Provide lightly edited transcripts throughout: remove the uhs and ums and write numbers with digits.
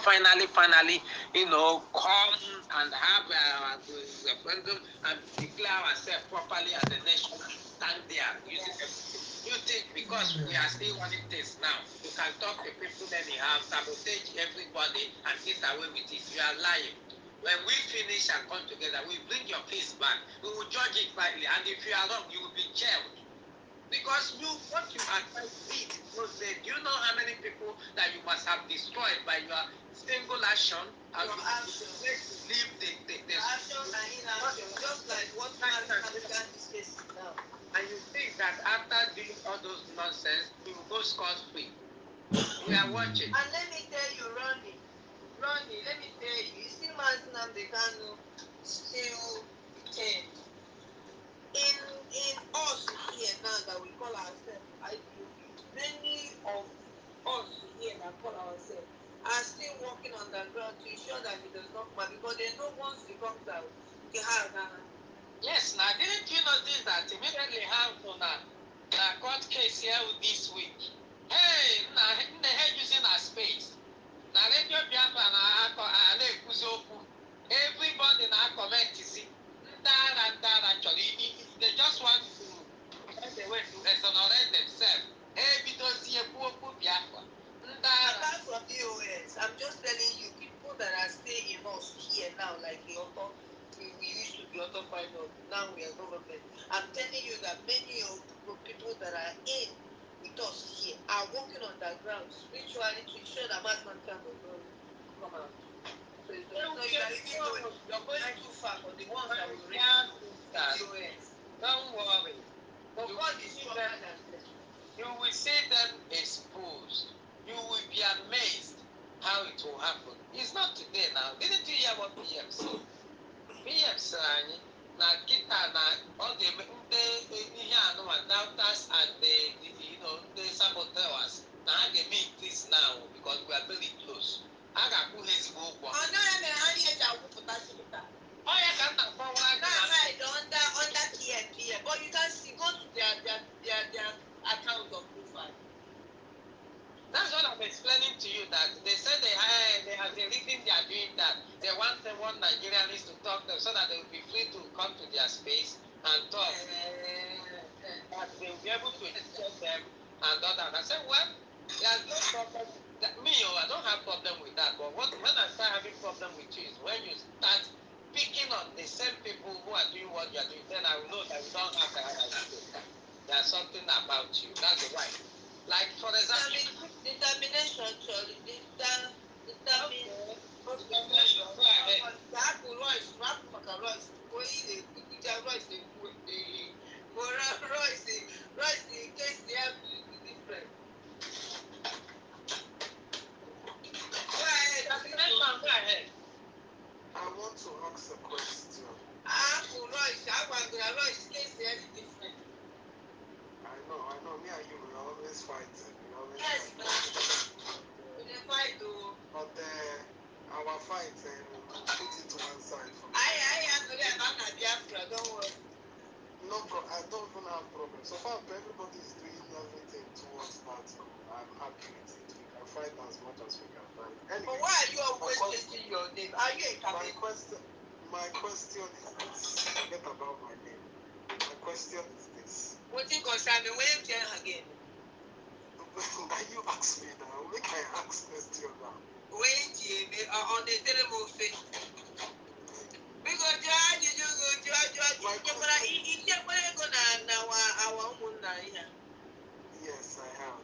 finally, you know, come and have a referendum and declare ourselves properly as a nation and stand there using everything. You think because we are still running things now, you can talk to people anyhow, sabotage everybody and get away with it. You are lying. When we finish and come together, we bring your case back. We will judge it rightly, and if you are wrong, you will be jailed. Because what you are trying to read, do you know how many people that you must have destroyed by your single action? And your action. Leave the action and inaction, just like what man can discuss now. And you think that after doing all those nonsense, you will go scot-free. We are watching. And let me tell you, Ronnie, let me tell you, still man they can still change. In us here now that we call ourselves IPOB, many of us here that call ourselves are still working on the ground to ensure that it does not come out, because they know once it comes out, they have yes, now didn't you notice that immediately have on a court case here this week? Hey, now they had using a space. Now radio Biafra and everybody now comment to see. Actually, they just want to find a way to exonerate themselves. Because Biafra. Apart from DOS, I'm just telling you, people that are staying in us here now, like the author, we used to be author pilot, now we are government. I'm telling you that many of the people that are in with us here are working on the ground spiritually to ensure that mass mankind will come out. So you're going too far for the ones that will reach DOS. Don't worry. But God is stronger than them. You will see them exposed. You will be amazed how it will happen. It's not today now. Didn't you hear what PM said? PM said, now kita na all the doubters and the saboteurs. Now they meet this now because we are very close. I got who is go. Oh no, under TNT, but you can see go to their account of profile. That's what I'm explaining to you, that they said they have the reason they are doing that. They want Nigerians to talk to them so that they will be free to come to their space and talk. That they will be able to accept them and all that. I said, well, there's no problem. I don't have problem with that. But when I start having problem with you is when you start picking on the same people who are doing what you are doing, then I will know that you don't have the right idea. There's something about you. That's the right. Like, for example, determination, Charlie. Determination. Go ahead. Go ahead. I want to ask a question. I know. Me and you will always fight. Fight. But our fight, put it to one side. I'm not Biafra, don't worry. No problem. I don't even have problem. So far, everybody is doing everything towards that. I'm happy with it. We can fight as much as we can fight. Anyway, but why are you always changing your name? Are you a Catholic? My question is this. Forget about my name. My question is this. What you concern me? When you again? Now you ask me now. We can ask question now. When you on the telephone face. Because yes, I have.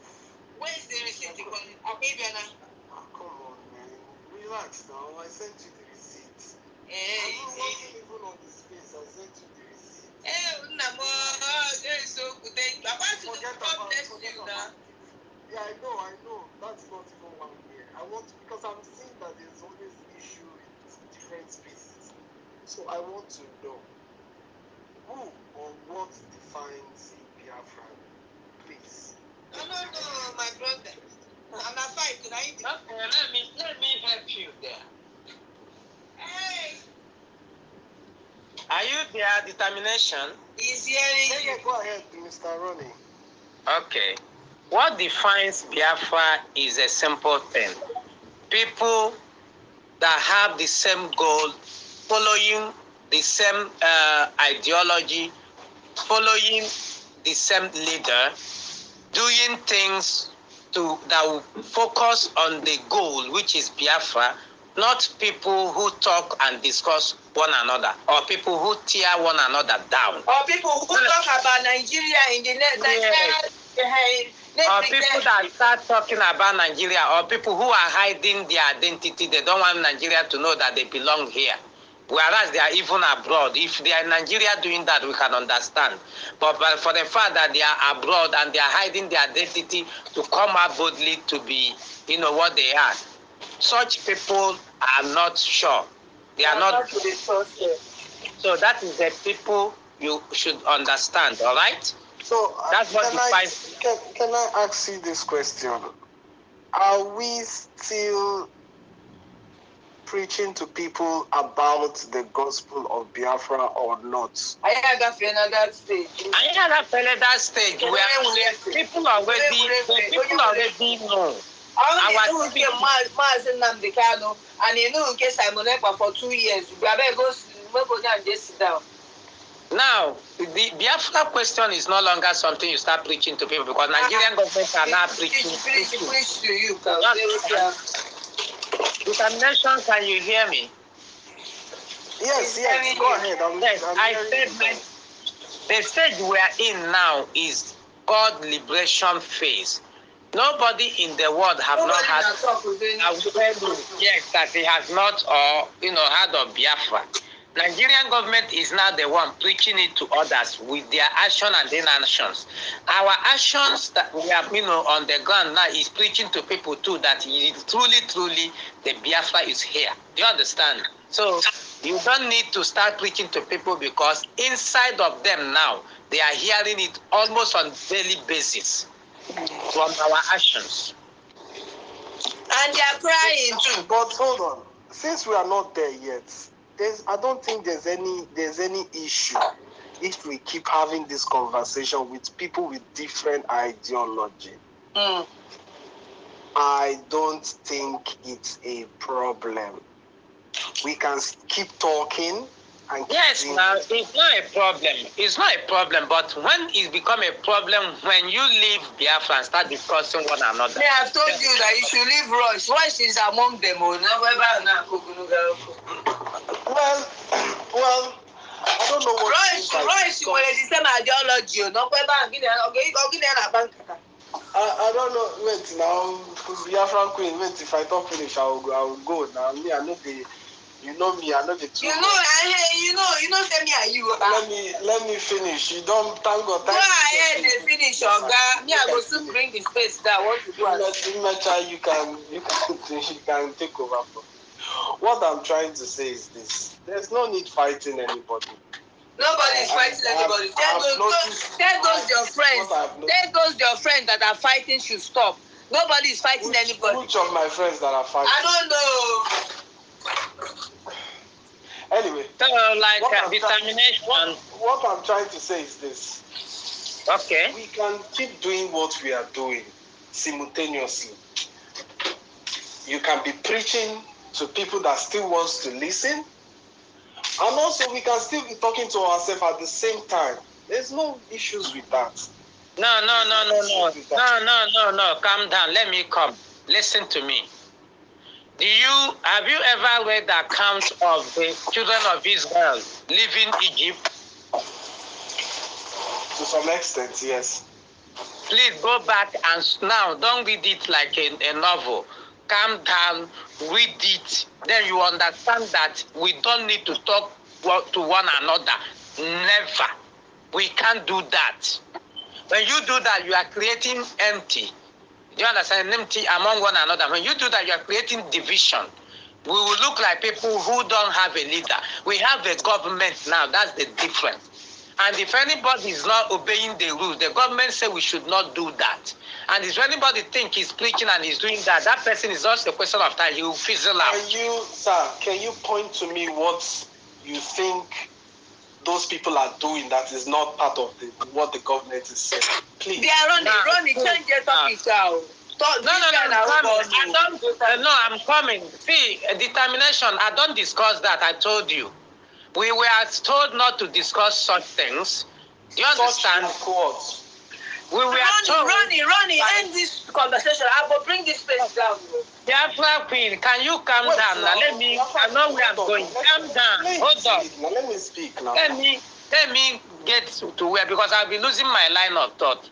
Where is the receipt? Come on, man. Relax now. I sent you the receipt. I'm not working even on the space. I sent you the receipt. So good. Forget about it. Yeah, I know. That's not even one year. Because I'm seeing that there's always issue with different spaces. So I want to know who or what defines Biafra, please. No, my brother. I'm not fighting. Okay, let me help you there. Hey. Are you there? Determination. Is hearing you. Go ahead, Mr. Ronnie. Okay. What defines Biafra is a simple thing. People that have the same goal, following the same ideology, following the same leader, doing things that will focus on the goal, which is Biafra, not people who talk and discuss one another, or people who tear one another down. Or people who talk about Nigeria in the next, or people that start talking about Nigeria, or people who are hiding their identity. They don't want Nigeria to know that they belong here. Whereas they are even abroad. If they are in Nigeria doing that, we can understand. But for the fact that they are abroad and they are hiding their identity to come out boldly to be, what they are, such people are not sure. They are not to be trusted. So that is the people you should understand, all right? So that's what can I ask you this question? Are we still preaching to people about the gospel of Biafra or not? I have that stage. That stage where people already know. And you know, in case Simon Ekpa for 2 years, we better go and just sit down. Now, the Biafra question is no longer something you start preaching to people, because Nigerian government are now preaching to you. Determination, can you hear me? Yes, go ahead. The stage we are in now is called liberation phase. Nobody in the world have not had that he has not heard of Biafra. Nigerian government is now the one preaching it to others with their action and inactions. Our actions that we have on the ground now is preaching to people too that truly the Biafra is here. Do you understand? So you don't need to start preaching to people, because inside of them now they are hearing it almost on daily basis from our actions. And they are crying too. But hold on. Since we are not there yet, I don't think there's any issue if we keep having this conversation with people with different ideology. I don't think it's a problem. We can keep talking and keep now it's not a problem. It's not a problem, but when it becomes a problem when you leave Biafra and start discussing one another. Yeah, I've told you that you should leave Rush. Rush is among them. Well, I don't know what Rush were the same ideology. I don't know. Wait now, Biafran Queen. Wait, if I talk finish, I will go now. Me, I know the. You know me, I know the two. You know, tell me are you. Let me finish. You don't thank God. Go ahead and finish, Oga. Me, I go soon bring the space that what to do. You can take over. What I'm trying to say is this: there's no need fighting anybody. Nobody is fighting anybody. Tell those your friends. Tell those your friends that are fighting should stop. Nobody is fighting anybody. Which of my friends that are fighting? I don't know. Anyway, so determination. What I'm trying to say is this. Okay. We can keep doing what we are doing simultaneously. You can be preaching to people that still wants to listen, and also we can still be talking to ourselves at the same time. There's no issues with that. No. Calm down. Let me come. Listen to me. Have you ever read the account of the children of Israel leaving Egypt? To some extent, yes. Please go back and now don't read it like a novel. Calm down, read it. Then you understand that we don't need to talk to one another. Never. We can't do that. When you do that, you are creating empty. Do you understand? Empty among one another. When you do that, you are creating division. We will look like people who don't have a leader. We have a government now. That's the difference. And if anybody is not obeying the rules, the government say we should not do that. And if anybody think he's preaching and he's doing that, that person is just a question of time. He will fizzle out. Can you point to me what you think those people are doing that is not part of what the government is saying? Please. They are running. Change your topic now. No, I'm coming. See, determination, I don't discuss that, I told you. We were told not to discuss such things. Do you understand? We were told... Ronnie, end this conversation. I will bring this place down. Biafra Queen, can you calm down now? I know where I'm going. Calm down. Hold on. Let me speak now. Let me get to where, because I'll be losing my line of thought.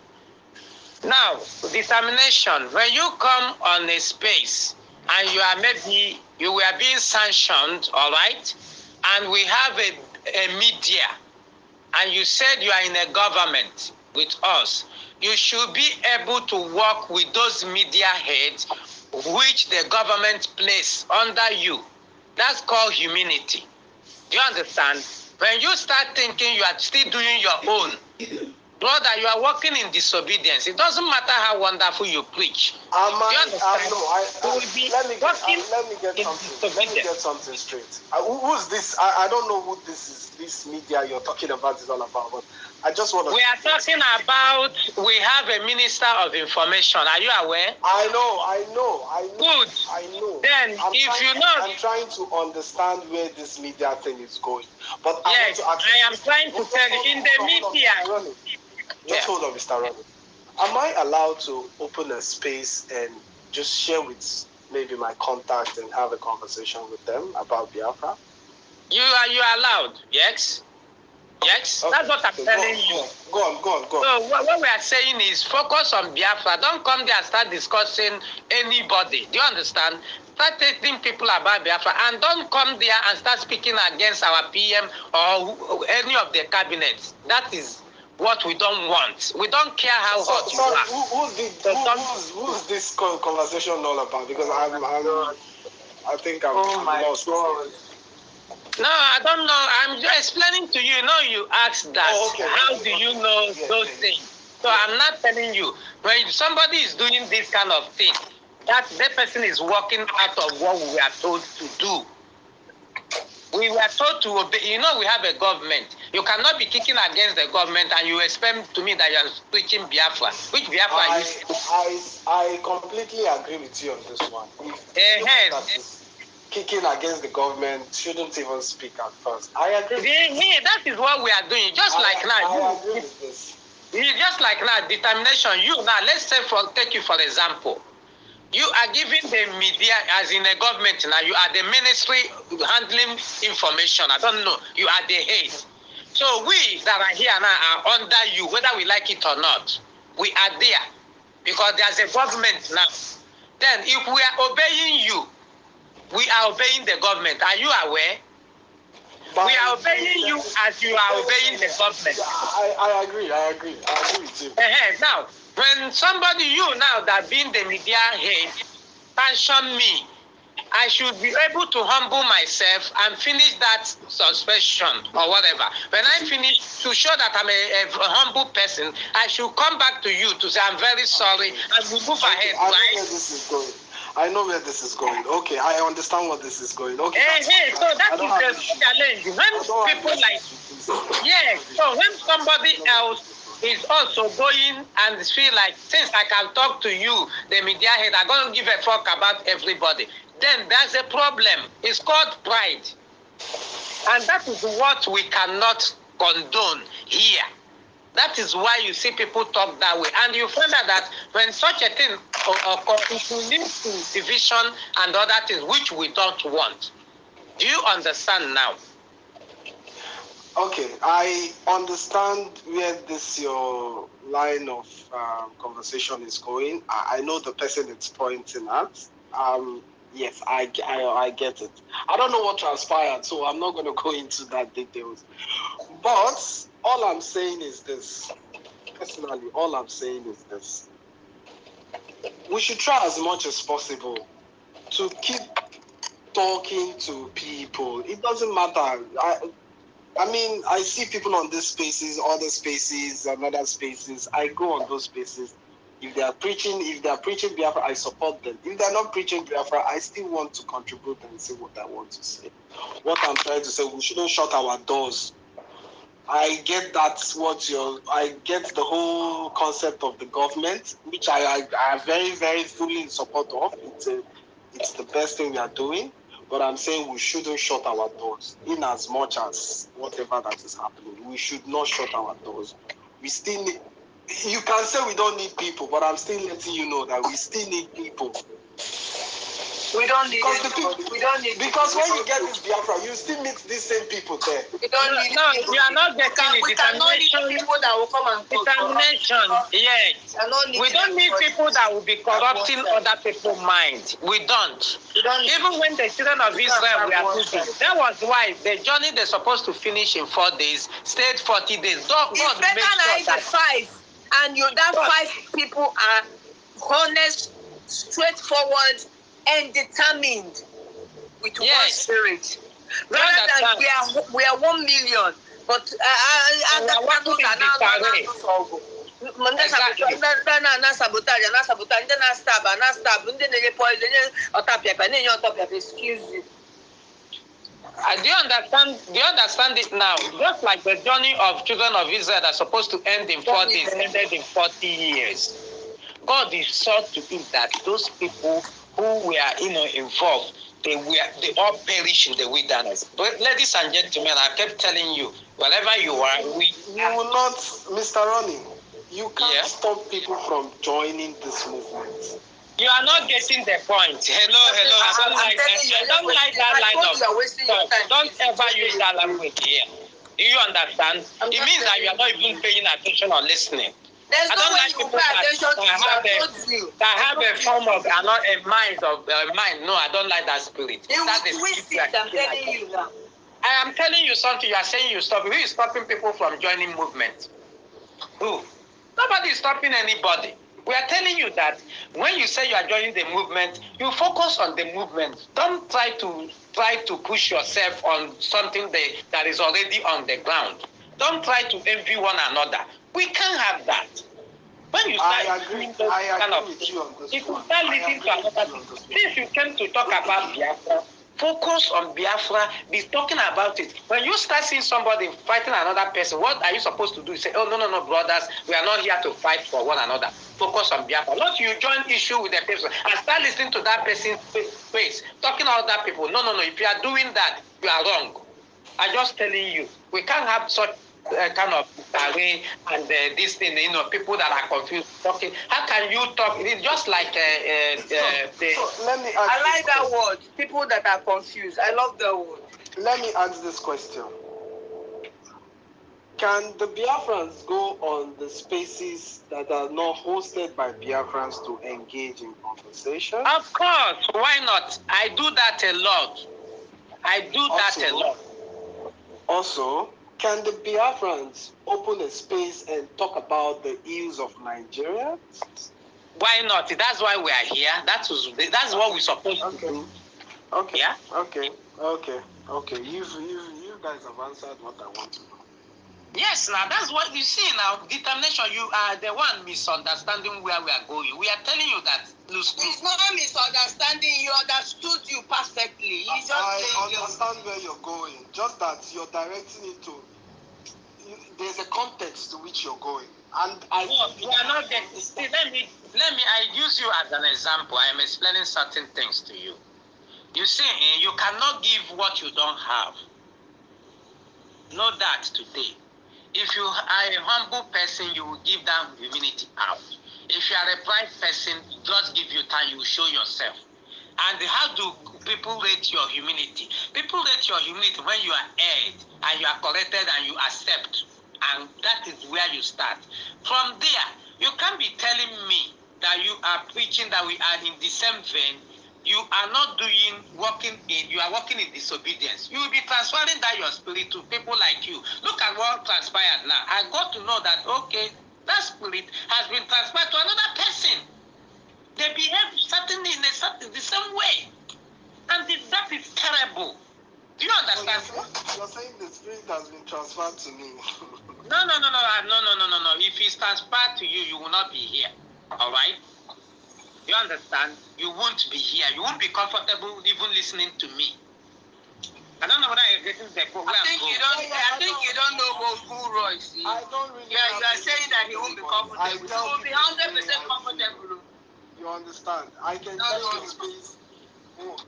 Now, determination. When you come on a space and you were being sanctioned, all right, and we have a media, and you said you are in a government with us, you should be able to work with those media heads which the government place under you. That's called humility. Do you understand? When you start thinking you are still doing your own, brother, you are working in disobedience. It doesn't matter how wonderful you preach. Let me get something straight. Who's this? I don't know who this is. This media you're talking about is all about. But I just want to... We are talking about, we have a minister of information. Are you aware? I know. Good. I know. Then, I'm trying to understand where this media thing is going. But yes, I am trying to tell you, in the media... Just hold on, Mr. Ronnie. Am I allowed to open a space and just share with maybe my contact and have a conversation with them about Biafra? You are allowed, yes? Yes, okay. That's what I'm telling you. Go on. So what we are saying is focus on Biafra. Don't come there and start discussing anybody. Do you understand? Start telling people about Biafra, and don't come there and start speaking against our PM or any of the cabinets. That is what we don't want. We don't care how hot you are. Who's this conversation all about? Because I think I'm lost. God. No, I don't know. I'm just explaining to you. You asked that. Oh, okay. How do you know those things? So I'm not telling you. When somebody is doing this kind of thing, that person is working out of what we are told to do. We were told to obey. We have a government. You cannot be kicking against the government and you expect to me that you are preaching Biafra. Which Biafra is? I completely agree with you on this one. Kicking against the government shouldn't even speak at first. I agree. That is what we are doing. Just like now. I agree with this. Just like now, determination. Let's say take you for example. You are giving the media, as in a government now, you are the ministry handling information. I don't know. You are the head. So we that are here now are under you, whether we like it or not. We are there. Because there's a government now. Then if we are obeying you, we are obeying the government. Are you aware? We are obeying you as you are obeying the government. I agree with you. Now, when somebody, that being the media head, sanction me, I should be able to humble myself and finish that suspension or whatever. When I finish, to show that I'm a humble person, I should come back to you to say I'm very sorry and we move ahead, right? I know where this is going. Okay, I understand what this is going. Okay. So that is the challenge. When people like, so when somebody else is also going and feel like, since I can talk to you, the media head, I'm going to give a fuck about everybody, then there's a problem. It's called pride. And that is what we cannot condone here. That is why you see people talk that way. And you find out that when such a thing occurs, it will lead to division and other things which we don't want. Do you understand now? Okay, I understand where your line of conversation is going. I know the person it's pointing at. Yes, I get it. I don't know what transpired, so I'm not going to go into that details. But all I'm saying is this. Personally, all I'm saying is this. We should try as much as possible to keep talking to people. It doesn't matter. I mean, I see people on these spaces, other spaces, and other spaces. I go on those spaces. If they are preaching Biafra, I support them. If they're not preaching Biafra, I still want to contribute and say what I want to say. What I'm trying to say, we shouldn't shut our doors I get that's what I get the whole concept of the government, which I am very, very fully in support of. It's the best thing we are doing, but I'm saying we shouldn't shut our doors. In as much as whatever that is happening, we should not shut our doors. We still need, you can say we don't need people, but I'm still letting you know that we still need people. We don't need we don't need because when you get this Biafra, you still meet these same people there. We don't need no, we are not getting we cannot need people that will come and determination. Yes. We don't need people that will be corrupting other people's mind. We don't. Even when the children of Israel were cooking, that was why the journey they're supposed to finish in 4 days stayed 40 days. God it's made sure that 5, and that 5 people are honest, straightforward, and determined with one spirit. Rather than we are 1 million, but excuse you. Do you understand it now? Just like the journey of children of Israel that's supposed to end in 4 days, ended in 40 years. God is sought to do that those people who were involved, they all perish in the wilderness. But ladies and gentlemen, I kept telling you, wherever you are, you will not, Mr. Ronnie, you can't stop people from joining this movement. You are not getting the point. Hello. I don't like that line of talk. Don't ever use that language here. Do you understand? It means that you are not even paying attention or listening. I don't like people that have a form of a mind of mind. No, I don't like that spirit. That's the spirit I'm telling you now. I am telling you something. You are saying you stop. Who is stopping people from joining movement? Who? Nobody is stopping anybody. We are telling you that when you say you are joining the movement, you focus on the movement. Don't try to push yourself on something that is already on the ground. Don't try to envy one another. We can't have that. When you start doing those kind of things, if you start listening to another thing, since you came to talk about Biafra, focus on Biafra, be talking about it. When you start seeing somebody fighting another person, what are you supposed to do? You say, oh, no, brothers, we are not here to fight for one another. Focus on Biafra. Not you join issue with the person and start listening to that person's face, talking to other people. No. If you are doing that, you are wrong. I'm just telling you, we can't have such kind of array and this thing, people that are confused talking. How can you talk? It's just like so let me ask I like that word. People that are confused. I love that word. Let me ask this question. Can the Biafrans go on the spaces that are not hosted by Biafrans to engage in conversation? Of course, why not? I do that a lot. Also, can the Biafrans open a space and talk about the ills of Nigeria? Why not? That's why we are here. That's what we're supposed to do. Okay. Yeah? Okay. You guys have answered what I want to know. Yes, now that's what you see now. Determination, you are the one misunderstanding where we are going. We are telling you that. It's not a misunderstanding. You understood you perfectly. I understand where you're going. Just that you're directing it to. There's a context to which you're going, and you are not getting. See, let me. I use you as an example. I am explaining certain things to you. You see, you cannot give what you don't have. Know that today. If you are a humble person, you will give that humility out. If you are a pride person, just give you time, you will show yourself. And how do people rate your humility? People rate your humility when you are aired and you are corrected and you accept. And that is where you start. From there, you can't be telling me that you are preaching that we are in the same vein. You are not working in disobedience. You will be transferring that your spirit to people like you. Look at what transpired now. I got to know that, okay, that spirit has been transferred to another person. They behave certainly in the same way. And that is terrible. Do you understand? You're saying the spirit has been transferred to me. No. If it's transferred to you, you will not be here. All right? You understand? You won't be here. You won't be comfortable even listening to me. I don't know whether you're getting the point. I think you don't know who Royce is. I don't really. Yeah, you are saying that he won't be comfortable. He will be 100% comfortable. You understand? I can stay in space.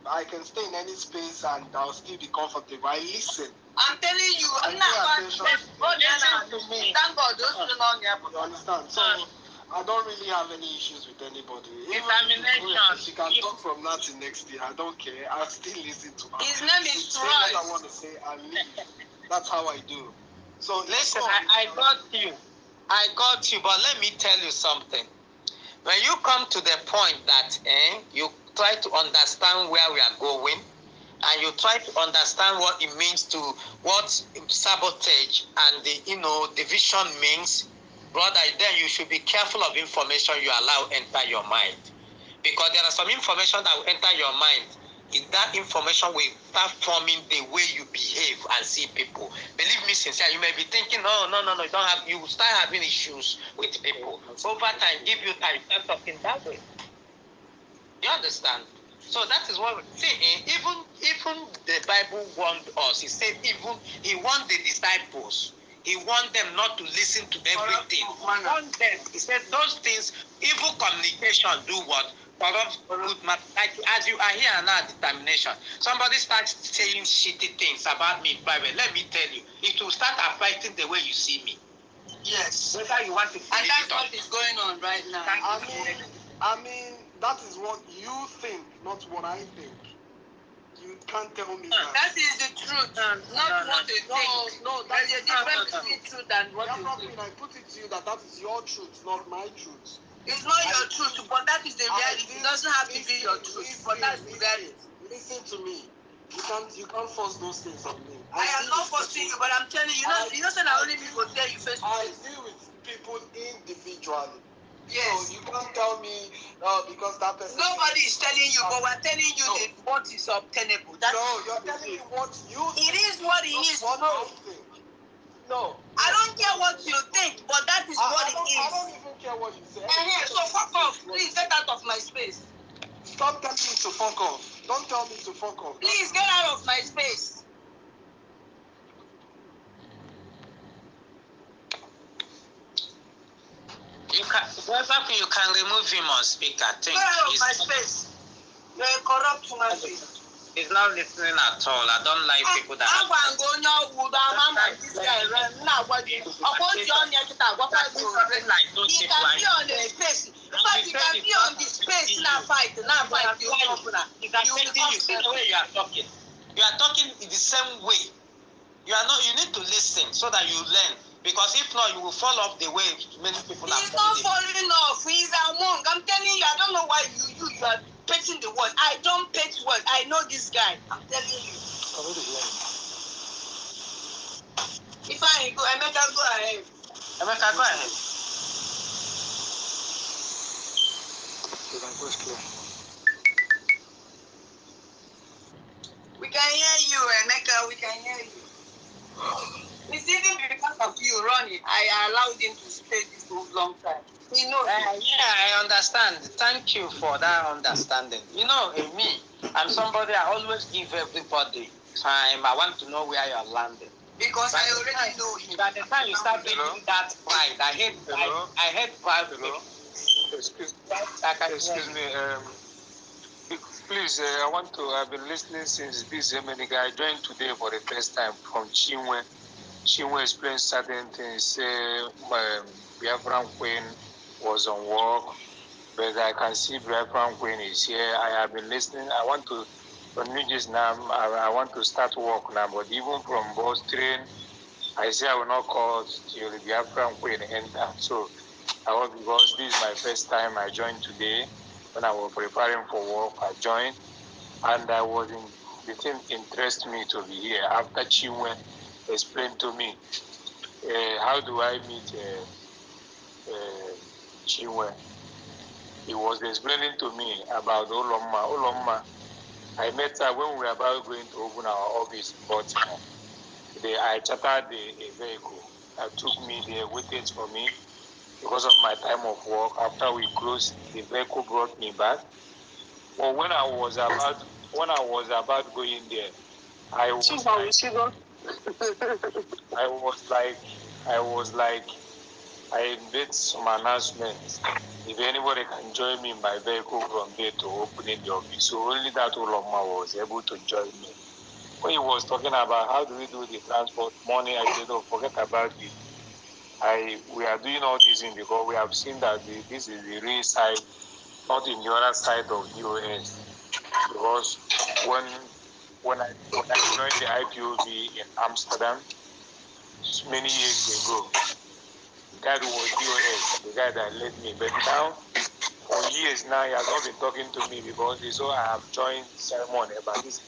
I can stay in any space and I'll still be comfortable. I listen. I'm telling you, I'm not going to me. Thank God, those people on here. You understand? So I don't really have any issues with anybody. Examination. She can talk from now till next year. I don't care. I'll still listen to her. His name is Say what I want to say and leave. That's how I do. So listen, I got you. I got you, but let me tell you something. When you come to the point that you try to understand where we are going, and you try to understand what it means to what sabotage and the division means, brother, then you should be careful of information you allow enter your mind, because there are some information that will enter your mind. In that information will start forming the way you behave and see people. Believe me sincerely, you may be thinking, no, you don't have. You will start having issues with people. Over time, give you time, start talking that way. You understand? So that is what we see. Even the Bible warned us. He said he warned the disciples. He warned them not to listen to everything. He warned them. He said those things, evil communication do what? Corrupt good matter. Like as you are here now, determination. Somebody starts saying shitty things about me in private. Let me tell you, it will start affecting the way you see me. Yes. Whether you want to and that's what is going on right now. I mean, that is what you think, not what I think. You can't tell me that. That is the truth, not what you think. No, there's a difference between truth and what you think. I put it to you that is your truth, not my truth. It's not your truth, but that is the reality. It doesn't have to be your truth, but that's the reality. Listen to me. You can't force those things on me. I am not forcing you, but I'm telling you, you know, saying I only people tell you face to face. I deal with people individually. Yes. So you can't tell me because that person. Nobody is telling you, but we're telling you what is obtainable. You're telling me what you think. It is what it is, what bro. I think. No. I don't care what you think, but that is what it is. I don't even care what you say. So fuck off. Please get out of my space. Stop telling me to fuck off. Don't tell me to fuck off. Please get out of my space. You can remove him on speaker. Get out of my space. You're a corrupt human being. He's not listening at all. I don't like people that. I'm going to go down. This guy now. What do you? He can be on the space. But he can be on the space. Now fight. You The way you are talking. You are talking in the same way. You are not. You need to listen so that you learn. Because if not, you will fall off the way many people are. He's not falling off. He's among. I'm telling you. I don't know why you are petting the word. I don't pet word. I know this guy. I'm telling you. If I go, Emeka, go ahead. Emeka, go ahead. We can hear you, Emeka. We can hear you. It's even because of you running. I allowed him to stay this long time. He knows. Yeah, I understand. Thank you for that understanding. You know, in me, I'm somebody I always give everybody time. I want to know where you're landing. Because I already know him. By the time you start getting that pride, I hate pride. I hate pride. Excuse me. Please, I've been listening since this Yemeni guy joined today for the first time from Chinwe. Chinwe explained certain things. Say Biafran Queen was on work, but I can see Biafran Queen is here. I have been listening. I want to, from New Jersey now, I want to start work now, but even from bus train, I say I will not call till the Biafran Queen enter. So, because this is my first time I joined today. When I was preparing for work, I joined, and the thing interests me to be here. After Chinwe explained to me, how do I meet Chinwe? He was explaining to me about Oloma. Oloma, I met her when we were about going to open our office in Baltimore. I chartered a vehicle that took me there, waited for me. Because of my time of work, after we closed, the vehicle brought me back. But when I was about going there, I was like, I made some announcements. If anybody can join me in my vehicle from there to opening the office, so only that Uloma was able to join me. When he was talking about how do we do the transport money, I said, oh, forget about it. We are doing all this in because we have seen that this is the real side, not in the other side of DOS. Because when I joined the IPOB in Amsterdam many years ago, that was DOS, the guy that led me. But now, for years now, he has not been talking to me because he saw I have joined Simon about this.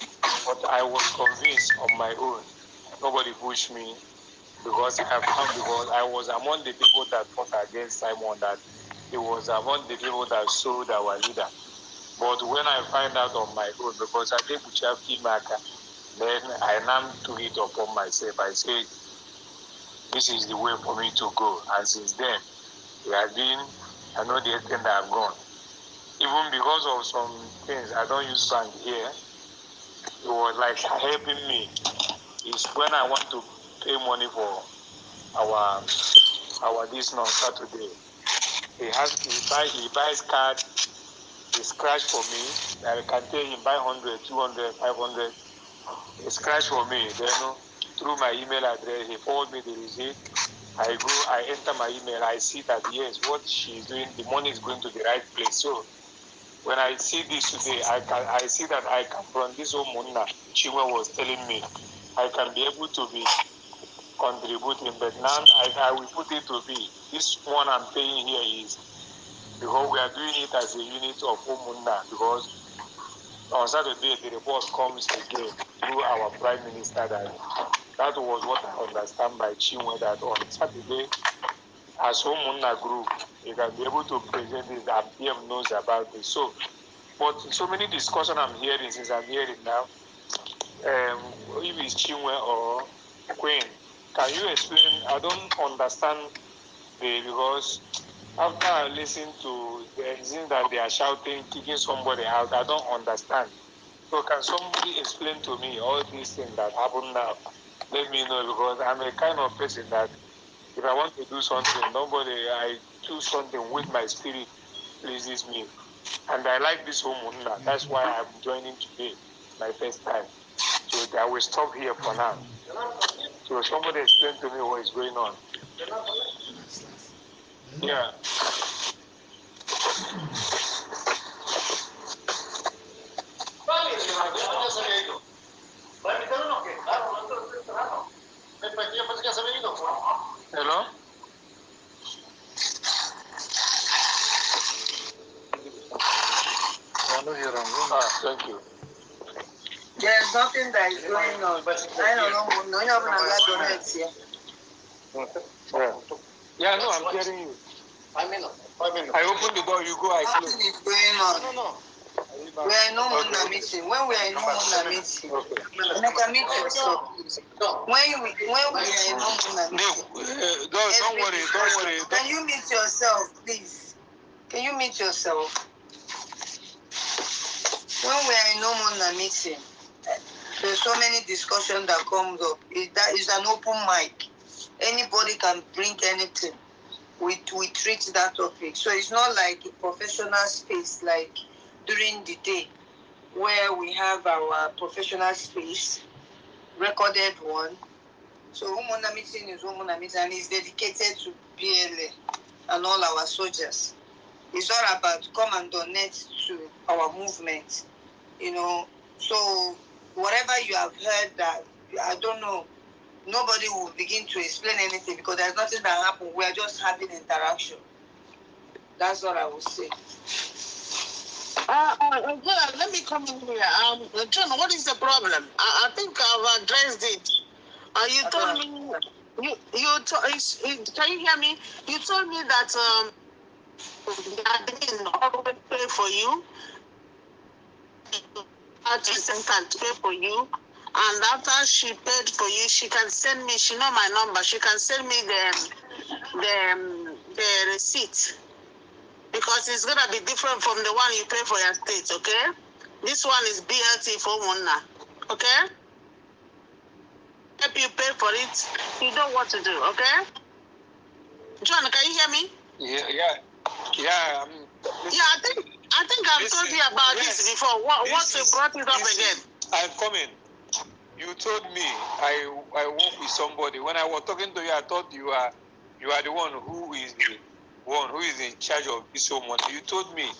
But I was convinced on my own. Nobody pushed me because I was among the people that fought against Simon, that he was among the people that sold our leader. But when I find out on my own, because I did Buchafi Maka, then I now took it upon myself. I said, this is the way for me to go. And since then, we have been, I know the extent that I've gone. Even because of some things, I don't use bank here. It was like helping me. Is when I want to pay money for our this on Saturday. He buys card, he scratch for me. I can tell him buy 100, 200, 500. He scratch for me. Then through my email address, he forward me the receipt. I enter my email, I see that yes, what she's doing, the money is going to the right place. So when I see this today, I see that I can, from this old Muna, Chiwa was telling me, I can be able to be contributing, but now I will put it to be, this one I'm paying here is, because we are doing it as a unit of Muna, because on Saturday the report comes again through our Prime Minister that was what I understand by Chinwe, that on Saturday, as Muna group, you can be able to present this and PM knows about it. So, but so many discussion I'm hearing since I'm hearing now, if it's Chinwe or Queen, can you explain? I don't understand because after I listen to the things that they are shouting, kicking somebody out, I don't understand. So can somebody explain to me all these things that happen now? Let me know, because I'm a kind of person that if I want to do something, I do something with my spirit pleases me. And I like this home now. That's why I'm joining today, my first time. So I will stop here for now. So somebody explain to me what is going on. Yeah. Hello? Thank you. There's nothing that is going on. I don't know. No, you have another donate here. Yeah, no, I'm hearing you. 5 minutes. 5 minutes. I open the door, you go, I close. Nothing is going on. No. We are in no Muna meeting. When we are in no Muna meeting, you can meet yourself. When we are in no Muna meeting, Don't worry. Can you meet yourself, please? Can you meet yourself? When we are in no Muna meeting, there's so many discussions that comes up. That is an open mic. Anybody can bring anything. We treat that topic. So it's not like a professional space like during the day where we have our professional space, recorded one. So Umuna meeting is Umuna meeting and it's dedicated to BLA and all our soldiers. It's all about come and donate to our movement, So whatever you have heard that, I don't know, nobody will begin to explain anything because there's nothing that happened. We are just having interaction. That's what I will say. Let me come in here. John, what is the problem? I think I've addressed it. You told me. Can you hear me? You told me that I didn't always pay for you. Artist can pay for you. And after she paid for you, she can send me. She know my number. She can send me the receipt. Because it's gonna be different from the one you pay for your state, okay? This one is BLT for Muna, okay? help you pay for it, you know what to do, okay? John, can you hear me? Yeah. Yeah, I think I've told you about this before. What brought it up again? I'm coming. You told me I work with somebody. When I was talking to you, I thought you are the one who is in charge of this home. You told me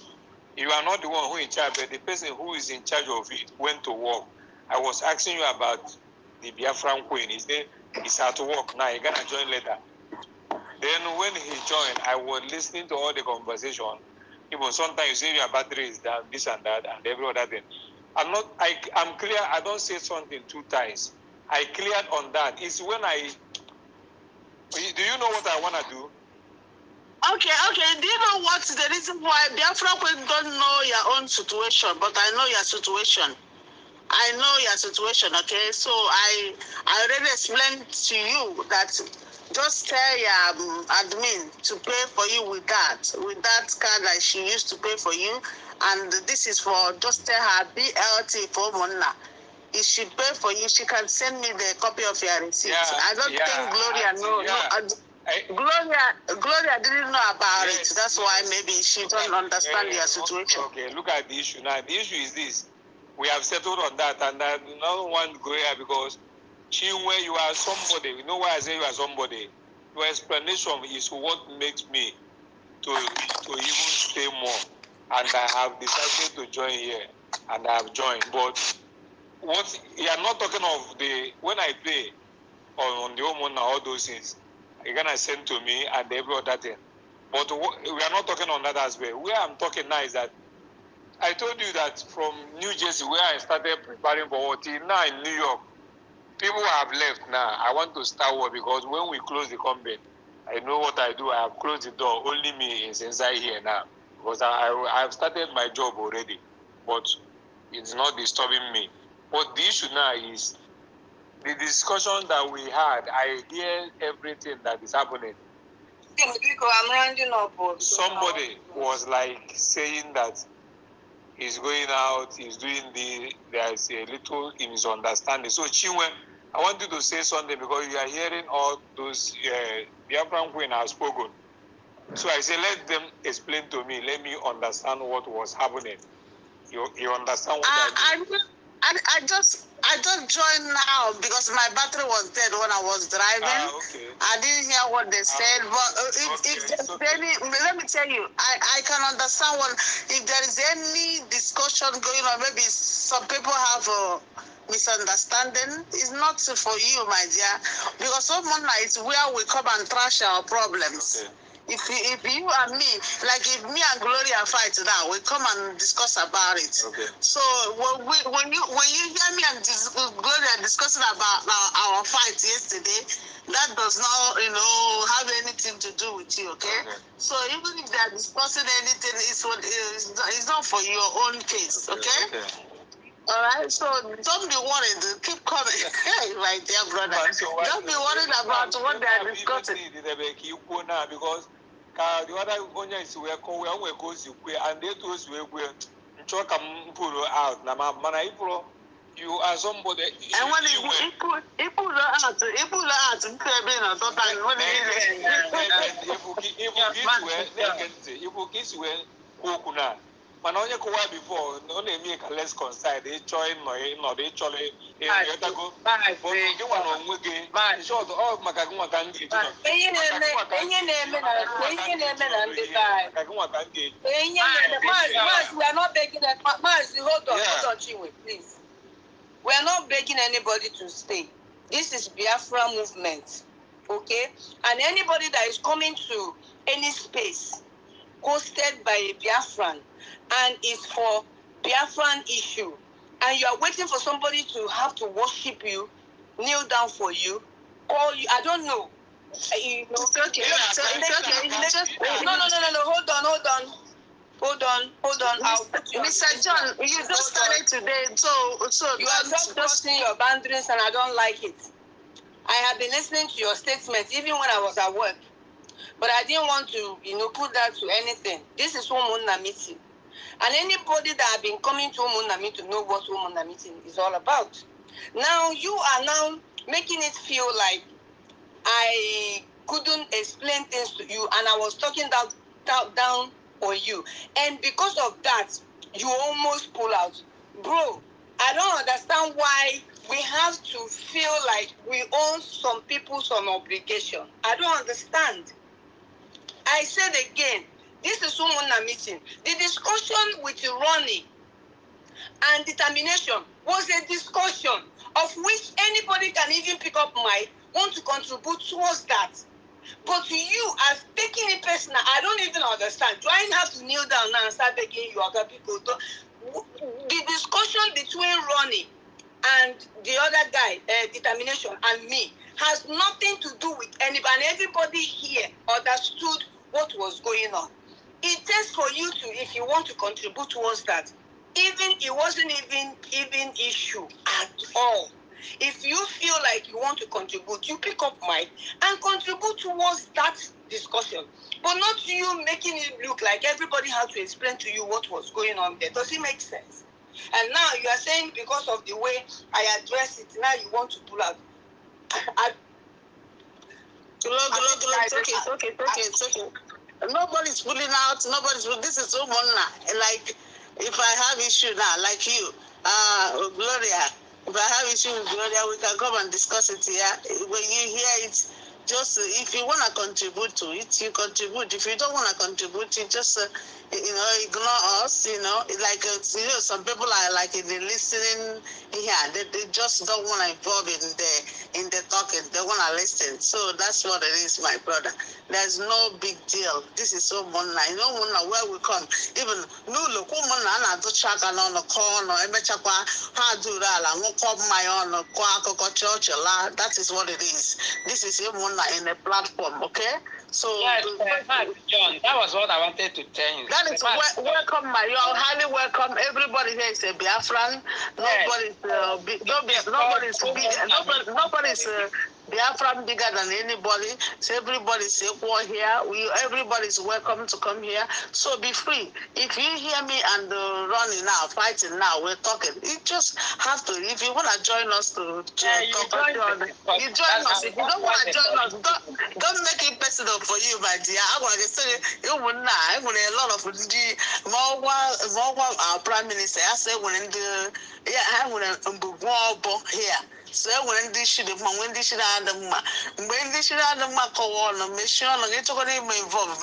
you are not the one who is in charge, but the person who is in charge of it went to work. I was asking you about the Biafran Queen. He said he's at work now. He's gonna join later. Then when he joined, I was listening to all the conversation. Even sometimes you say your battery is down, this and that, and every other thing. I'm clear. I don't say something 2 times. I cleared on that. It's when do you know what I want to do? Okay. Do you know what's the reason why Biafra don't know your own situation, but I know your situation. I know your situation, okay? So I already explained to you that just tell your admin to pay for you with that card that she used to pay for you. And this is for, just tell her BLT for Mona. If she pay for you, she can send me the copy of your receipt. I don't think Gloria didn't know about it. That's why maybe she don't understand your situation. Okay, look at the issue now. The issue is this. We have settled on that, and I don't want Gloria because Chinwe, you are somebody. You know why I say you are somebody? Your explanation is what makes me to even stay more. And I have decided to join here, and I have joined. But what you are not talking of when I pay on the home all those things, you're gonna send to me and every other thing. But we are not talking on that aspect. Where I'm talking now is that I told you that from New Jersey, where I started preparing for what, till now in New York, people have left now. I want to start work because when we close the company, I know what I do. I have closed the door. Only me is inside here now because I have started my job already, but it's not disturbing me. But the issue now is the discussion that we had. I hear everything that is happening. I'm rounding up. Somebody was like saying that he's going out, he's doing there's a little misunderstanding. So Chinwe, I want you to say something because you are hearing all those Biafran Queen have spoken. So I say, let them explain to me. Let me understand what was happening. You understand what I mean? I just joined now because my battery was dead when I was driving. Okay. I didn't hear what they said, but let me tell you, I can understand if there is any discussion going on, maybe some people have a misunderstanding. It's not for you, my dear, because someone is where we come and trash our problems. Okay. If you and me, like if me and Gloria fight now, we come and discuss about it. Okay. So when you hear me and Gloria discussing about our fight yesterday, that does not have anything to do with you. Okay. So even if they are discussing anything, it's not for your own case. Okay. All right, so don't be worried. Keep coming. Hey, my dear brother. Don't be worried about what they are discussing. Because the other owner is where we goes you and they told us we talk pull out. Now, man, you are somebody. And when he pull out, mana onye kụwa before ọ na-eme ka less concerned ịchọ ịnọdụ ịchọrọ ịghọtago gị nwa na onwe gị short ọ maka gị nwa ka m ga-eji nọ ihe na-eme na ndị Maazị, we are not begging Maazị, hold on, Chinwe, please. We are not begging anybody to stay. This is Biafra movement, okay? And anybody that is coming to any space hosted by a Biafran and is for Biafran issue, and you are waiting for somebody to have to worship you, kneel down for you, call you, I don't know. It's okay. No. Hold on. I'll put you Mr. John, you just started today, so you are just crossing your boundaries, and I don't like it. I have been listening to your statements even when I was at work, but I didn't want to, put that to anything. This is Umunna meeting, and anybody that have been coming to Umunna meeting to know what Umunna meeting is all about. Now you are now making it feel like I couldn't explain things to you and I was talking down on you. And because of that, you almost pull out. Bro, I don't understand why we have to feel like we owe some people some obligation. I don't understand. I said again, this is Umuna meeting. The discussion with Ronnie and determination was a discussion of which anybody can even pick up mic, want to contribute towards that. But you as taking it personal, I don't even understand. Do I have to kneel down now and start begging you other people? The discussion between Ronnie and the other guy, determination, and me has nothing to do with anybody. And everybody here understood what was going on. It takes for you to, if you want to contribute towards that, even it wasn't even issue at all. If you feel like you want to contribute, you pick up mic and contribute towards that discussion. But not you making it look like everybody had to explain to you what was going on there. Does it make sense? And now you are saying because of the way I address it, now you want to pull out. It's okay. Nobody's pulling out. This is so like, if I have issue now, like you, Gloria, if I have issue with Gloria, we can come and discuss it here. When you hear it, just if you want to contribute to it, you contribute. If you don't want to contribute, you just ignore us. Like some people are like they're listening here. They just don't want to involve in the talking. They want to listen. So that's what it is, my brother. There's no big deal. This is so monna. Where we come. Even no look monna na do chaka no corner. Emechakwa ha do that. No come my own church. That is what it is. This is in a platform, okay? So yes, John, that was what I wanted to tell you. That is welcome, you are highly welcome. Everybody here is a Biafran. Nobody's Biafran bigger than anybody. So everybody's equal here. Everybody's welcome to come here. So be free. If you hear me and running now, fighting now, we're talking. You just have to. If you want to join us you join us. If you don't want to join us, don't make it personal for you, my dear. I want to say you will not. I want a lot of more our prime minister. I say when I want here. So when this should have when this should have call on mission on it to get involved.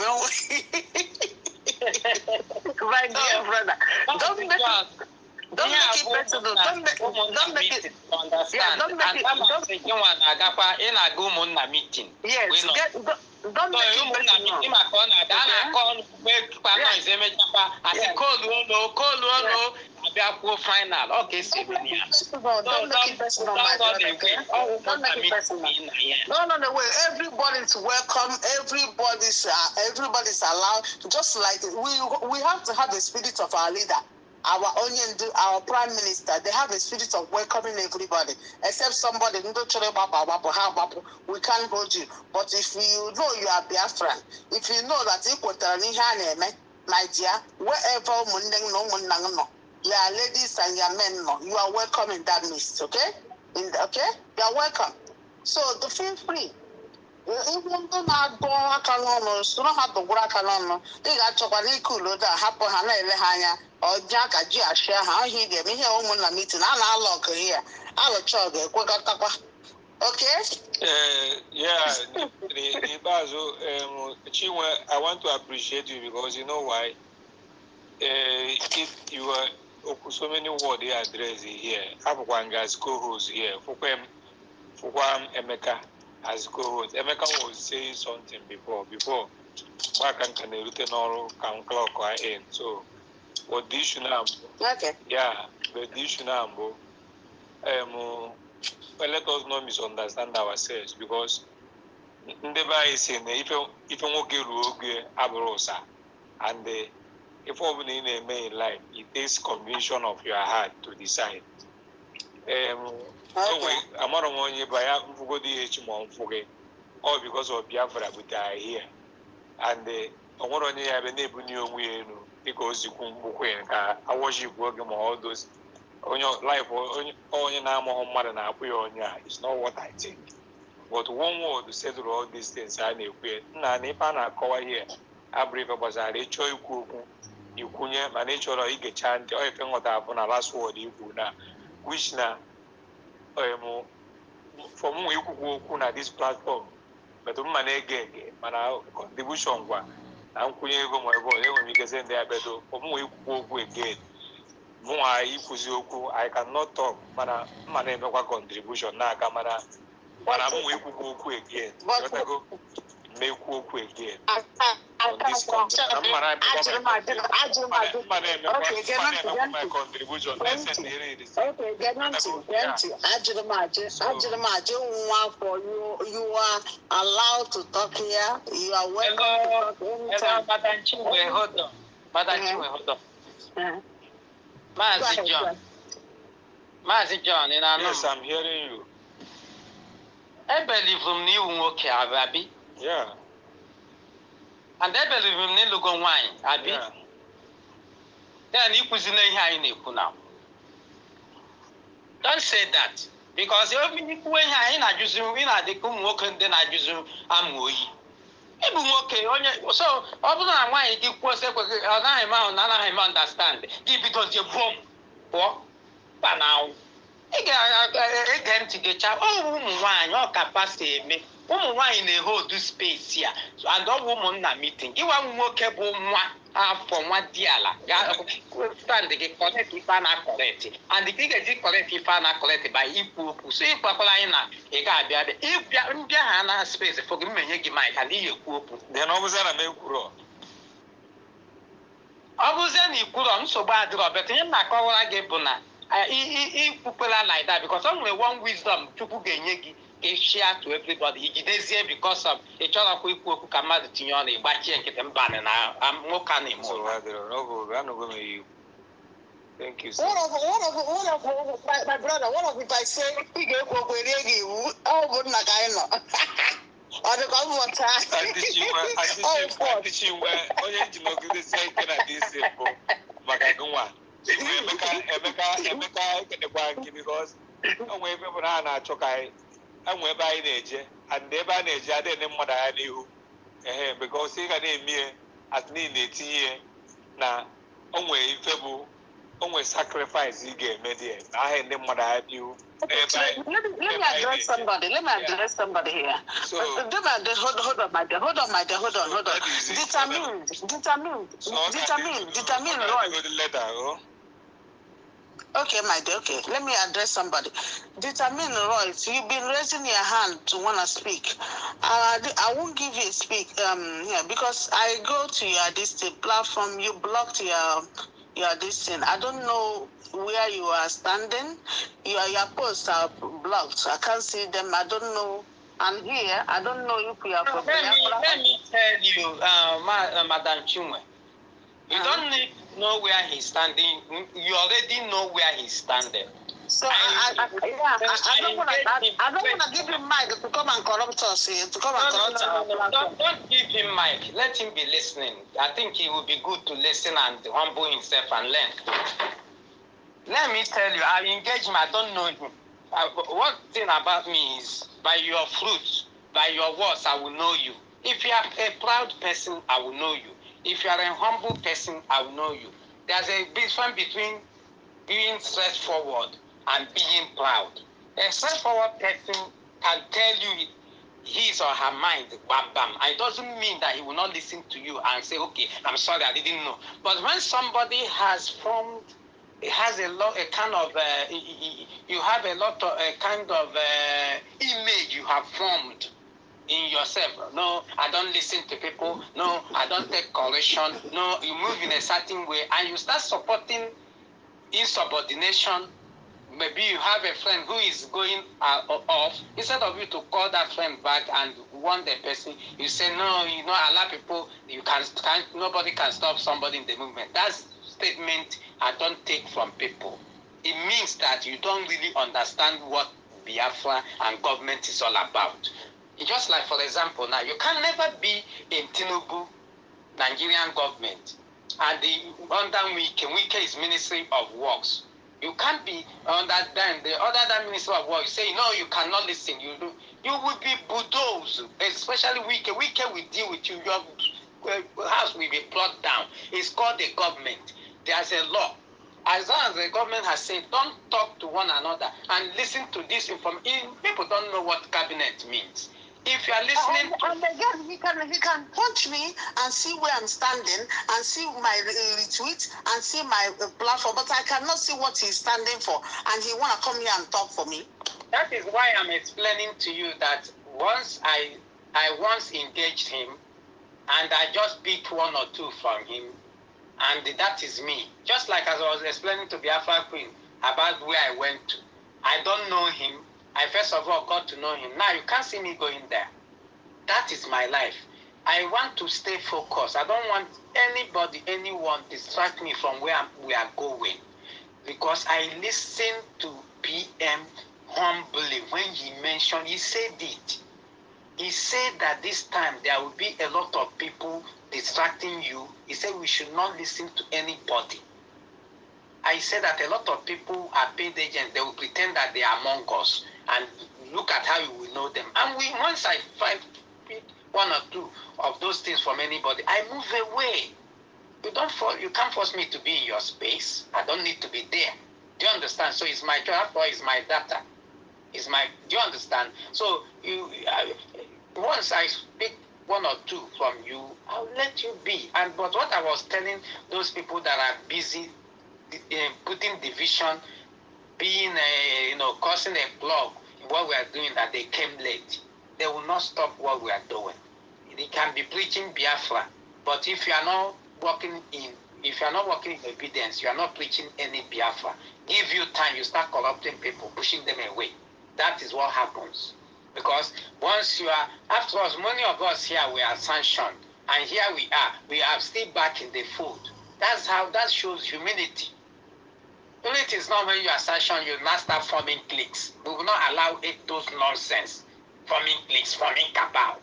My dear brother, don't make it personal. Don't make it. Understand? Don't make it. Don't make it. Yes. Don't make it personal. Final. Okay, don't make it personal. Don't make it personal, my brother. Don't make it personal. No way. Everybody's welcome. Everybody's allowed. Just like we have to have the spirit of our leader. Our prime minister, they have a spirit of welcoming everybody, except somebody we can't hold you. But if you know you are Biafran, if you know that my dear, wherever your ladies and your men, you are welcome in that midst, okay? Okay? You are welcome. So feel free. Even though not go on, so not have to work alone. They got to cool that happen Hana or Jack a Gia share how he gave me here on a meeting. I'll lock here. I'll chug it. Okay? Yeah, Chinwe, I want to appreciate you because you know why? If you are so many words they address here, Abwanga's co-host here, Fukwam Emeka as co-host. Emeka was saying something before back and can clock or end. So what this now? Okay. Yeah, but this now, let us not misunderstand ourselves because never is in if you get Abrosa and if opening in a main life, it takes conviction of your heart to decide. I'm not on you by all because of Biafra, but I here. And I want to have a neighbor new because you couldn't I worship working all those on your life or on your name or mother now, it's not what I think. But one word to settle all these things, I know quit. Nana call here. I believe was a rich you couldn't manage or you get chant or if you got up on a last word you could now. Which now, for more you could go at this platform, but man again, man, contribution one. I'm going to go my boy, because then they are better for more you could go again. More I cannot talk, man, no contribution now, camera. But I'm going to go again. Make work again. On this condition, my contribution. Okay, get on to for you are allowed to talk here. You are welcome to talk anytime. Hold on. Madam Chinwe, hold on. Mazi John, yes, I'm hearing you. I believe in you, okay, Abi. Yeah. And I believe in you, go wine, Abi. Yeah. Then you could say, now. Don't say that. Because when I use you, when I come work and then I use you, I'm going. So, other than why you was I understand. Because you bomb. What? But now. Again, to get out. Oh, woman, your capacity, me. Woman, in a whole do space here. So, and all woman not meeting. You want workable one for one diala. Stand the correct if I'm not correct. And the thing is correct if I'm not correct by equal. So, if you got if you have space for me, you give my hand. Then always I make grow. I was any good so bad, but in my call I gave Buna. People are like that because only one wisdom to share to everybody. It is here because of a child who come out to you on a batch and get them banning. I'm more canny. So I don't know. Thank you. One of my brother, one of if I say he gave up with you, oh, good Nagaino. Or the government. I teach you where all you know, good say, can I be simple? Magagunwa. Emeka, get the bank because I'm way people are chokai. I'm way by nature, and they by nature, I didn't know what I knew. Because he got a mere at nearly 18 years. Now, only Febu, only sacrifice he gave me there. I had them what I knew. Let me address somebody. Let me address somebody here. So, hold on, my dear. Hold on. Determine, Roy. Okay, my dear. Okay, let me address somebody. Determine, Roy. You've been raising your hand to want to speak. I won't give you a speak. Yeah, because I go to your platform. You blocked your this thing. I don't know where you are standing. Your posts are blocked. I can't see them. I don't know. I'm here. I don't know if you are from Biafra. Let me tell you, Madam Chinwe. You don't need to know where he's standing. You already know where he's standing. So I don't want to give him mic to come and corrupt us here. Don't give him mic. Let him be listening. I think he will be good to listen and humble himself and learn. Let me tell you, I engage him. I don't know him. One thing about me is by your fruits, by your words, I will know you. If you are a proud person, I will know you. If you are a humble person, I will know you. There's a difference between being straightforward and being proud. A straightforward person can tell you his or her mind, bam, bam. And it doesn't mean that he will not listen to you and say, okay, I'm sorry, I didn't know. But when somebody has formed, it has a kind of, you have a lot of kind of image you have formed in yourself. No, I don't listen to people. No, I don't take correction. No, you move in a certain way and you start supporting insubordination. Maybe you have a friend who is going off. Instead of you to call that friend back and warn the person, you say, no, allow people, nobody can stop somebody in the movement. That's statement I don't take from people. It means that you don't really understand what Biafra and government is all about. It's just like, for example, now, you can never be in Tinubu, Nigerian government, and under Wike is Ministry of Works. You can't be on that time. The other minister of war, you say, no, you cannot listen. You will be bulldozed, especially Wike. Wike will deal with you. Your house will be plucked down. It's called the government. There's a law. As long as the government has said, don't talk to one another and listen to this information. People don't know what cabinet means. If you are listening and again, he can punch me and see where I'm standing and see my retweet and see my platform, but I cannot see what he's standing for, and he want to come here and talk for me. That is why I'm explaining to you that once I once engaged him, and I just picked one or two from him, and that is me. Just like as I was explaining to Biafra Queen about where I went to. I don't know him. I first of all got to know him. Now you can't see me going there. That is my life. I want to stay focused. I don't want anybody, anyone distract me from where we are going. Because I listened to PM humbly when he mentioned, he said it. He said that this time there will be a lot of people distracting you. He said we should not listen to anybody. I said that a lot of people are paid agents. They will pretend that they are among us. And look at how you will know them. And once I find one or two of those things from anybody, I move away. You can't force me to be in your space. I don't need to be there. Do you understand? So it's my job, or it's my data. Do you understand? So once I speak one or two from you, I'll let you be. But what I was telling those people that are busy putting division, being causing a clog in what we are doing, that they came late. They will not stop what we are doing. They can be preaching Biafra, but if you are not working in obedience, you are not preaching any Biafra. Give you time, you start corrupting people, pushing them away. That is what happens. Because once you are, after all, many of us here, we are sanctioned, and here we are still back in the fold. That shows humility. Humility is not when you are sanctioned, you now start forming cliques. We will not allow those nonsense, forming cliques, forming cabal.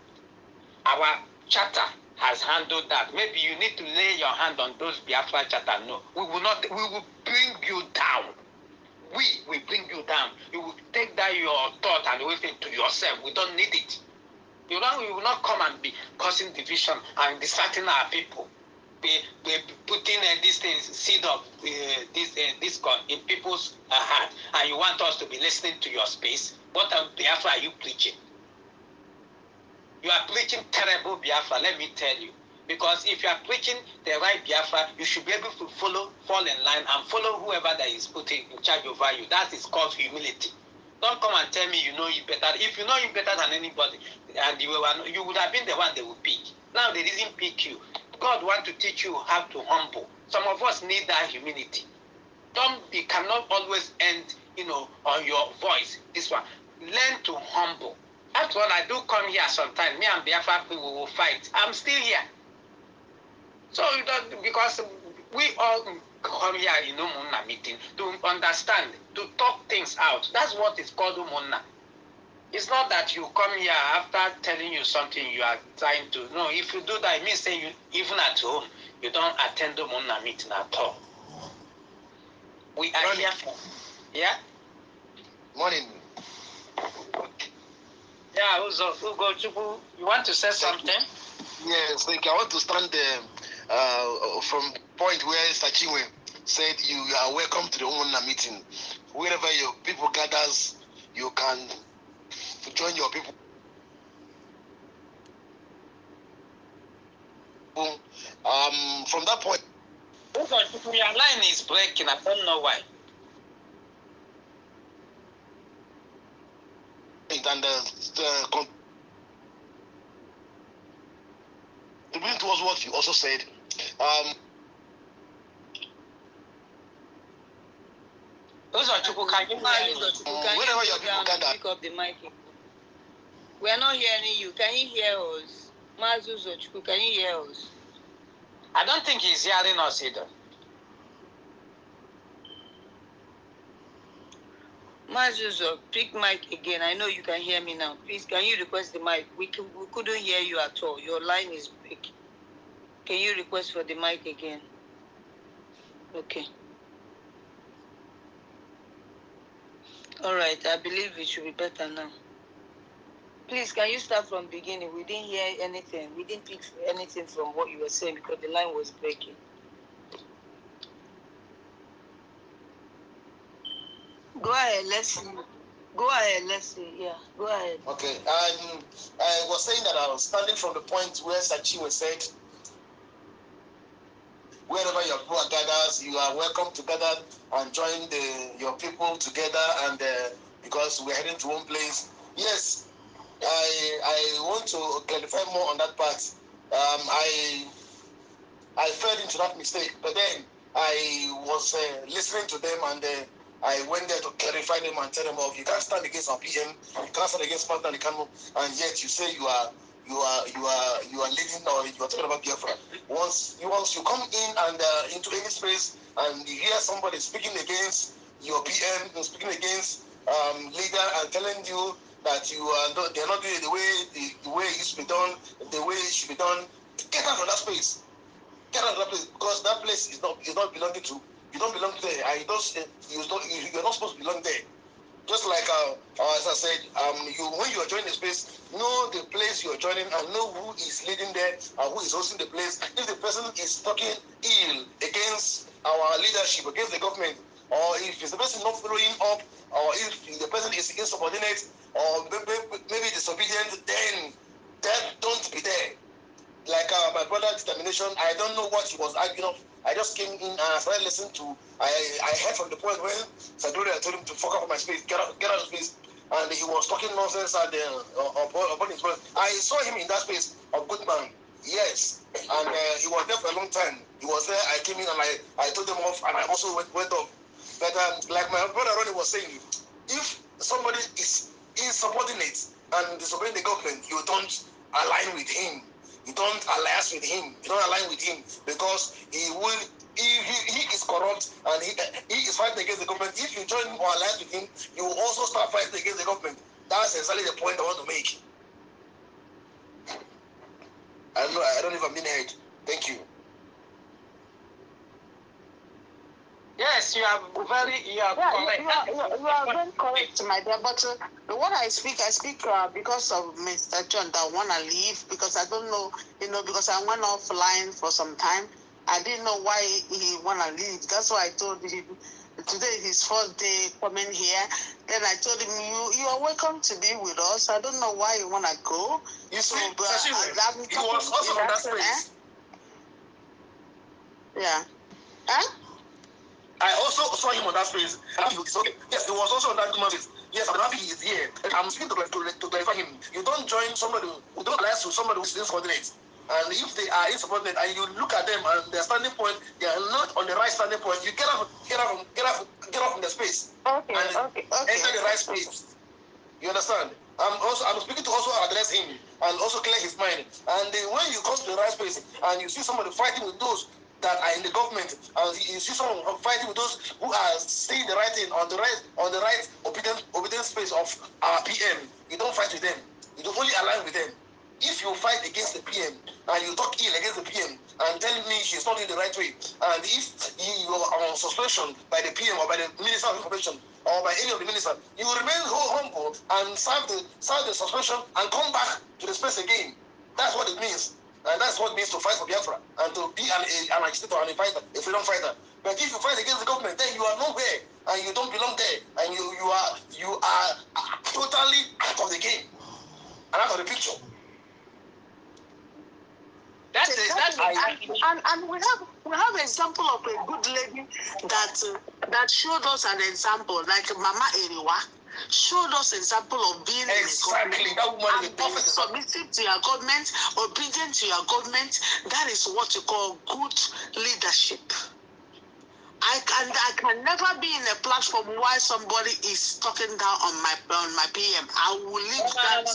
Our charter has handled that. Maybe you need to lay your hand on those Biafra charter. No, we will not. We will bring you down. We will bring you down. You will take that your thought and everything to yourself. We don't need it. We will not come and be causing division and distracting our people. Be putting these things, seed of discord in people's heart, and you want us to be listening to your space. What Biafra are you preaching? You are preaching terrible Biafra, let me tell you. Because if you are preaching the right Biafra, you should be able to fall in line and follow whoever that is putting in charge over you. That is called humility. Don't come and tell me you know him better. If you know him better than anybody, and you would have been the one they would pick. Now they didn't pick you. God wants to teach you how to humble. Some of us need that humility. You cannot always end, on your voice. This one. Learn to humble. After all, I do come here sometimes. Me and Biafra people will fight. I'm still here. So because we all come here in Umunna meeting to understand, to talk things out. That's what is called Umunna. It's not that you come here after telling you something you are trying to. No, if you do that, it means say you, even at home, you don't attend Umunna meeting at all. We are here for. Yeah? Morning. Yeah, Ugo Chukwu, you want to say something? Yes, thank you. I want to stand from the point where Sachiwe said you are welcome to the Umunna meeting. Wherever your people gathers, you can join your people. From that point, Ugo Chukwu, your line is breaking. I don't know why. and contributing towards what you also said, Can you wherever your people gather, pick up the mic? We are not hearing you. Can you hear us? Mazuzo Chukwu, can you hear us? I don't think he's hearing us either. Mazuzo, pick mic again. I know you can hear me now. Please, can you request the mic? We couldn't hear you at all. Your line is breaking. Can you request for the mic again? Okay. All right, I believe it should be better now. Please, can you start from beginning? We didn't hear anything. We didn't pick anything from what you were saying because the line was breaking. Go ahead, let's see. Go ahead, let's see. Yeah, go ahead. Okay, I was saying that I was starting from the point where Sachiwe said, wherever your people are gathered, you are welcome to gather and join your people together, and because we're heading to one place. Yes, I want to clarify more on that part. I fell into that mistake, but then I was listening to them, and I went there to clarify them and tell them, "Oh, you can't stand against our PM, you can't stand against Martin Kanu, and yet you say you are leading, or you are talking about Biafra. Once you come in and into any space and you hear somebody speaking against your PM, speaking against leader, and telling you that they're not doing it the way it should be done, the way it should be done, get out of that space." Get out of that place, because that place is not belonging to you. Don't belong there, and you're not supposed to belong there. Just like as I said, when you are joining the space, know the place you are joining and know who is leading there and who is hosting the place. If the person is talking ill against our leadership, against the government, or if the person not following up, or if the person is insubordinate or maybe disobedient, then don't be there. Like my brother determination, I don't know what he was arguing of. I just came in and I started listening to. I heard from the point when Sagloria told him to fuck up my space, get out of space, and he was talking nonsense at upon his voice. I saw him in that space of good man. Yes, and he was there for a long time. He was there. I came in and I told him off, and I also went off. But like my brother Ronnie was saying, if somebody is insubordinate and disobeying the government, you don't align with him. You don't alliance with him. You don't align with him, because he is corrupt, and he is fighting against the government. If you join or alliance with him, you will also start fighting against the government. That's exactly the point I want to make. I don't know if I'm being heard. Thank you. Yes, you are correct. You are very correct, my dear. But what I speak because of Mr. John that want to leave, because I don't know, because I went offline for some time. I didn't know why he want to leave. That's why I told him today his first day coming here. Then I told him, you are welcome to be with us. I don't know why you want to go. You see, he was also on that space. Yeah. Huh? I also saw him on that space. Okay. Yes, he was also on that space. Yes, I'm happy he's here. I'm speaking to clarify him. You don't join somebody who don't alliance to somebody who's insubordinate. And if they are insubordinate and you look at them and their standing point, they are not on the right standing point, you get off from the space. Okay. Enter the right space. You understand? I'm speaking to also address him and also clear his mind. And when you come to the right space and you see somebody fighting with those that are in the government, and you see someone fighting with those who are saying the right thing on the right obedient space of our PM, you don't fight with them. You don't only align with them. If you fight against the PM and you talk ill against the PM and tell me she's not in the right way, and if you are on suspension by the PM or by the Minister of Information or by any of the ministers, you will remain humble and serve the suspension and come back to the space again. That's what it means. And that's what it means to fight for Biafra and to be an agitator and a fighter, a freedom fighter. But if you fight against the government, then you are nowhere and you don't belong there, and you are totally out of the game and out of the picture. And we have example of a good lady that showed us an example, like Mama Eriwa showed us example of being exactly that woman is perfect. Submissive to your government, obedient to your government. That is what you call good leadership. I can never be in a platform while somebody is talking down on my PM. I will leave that.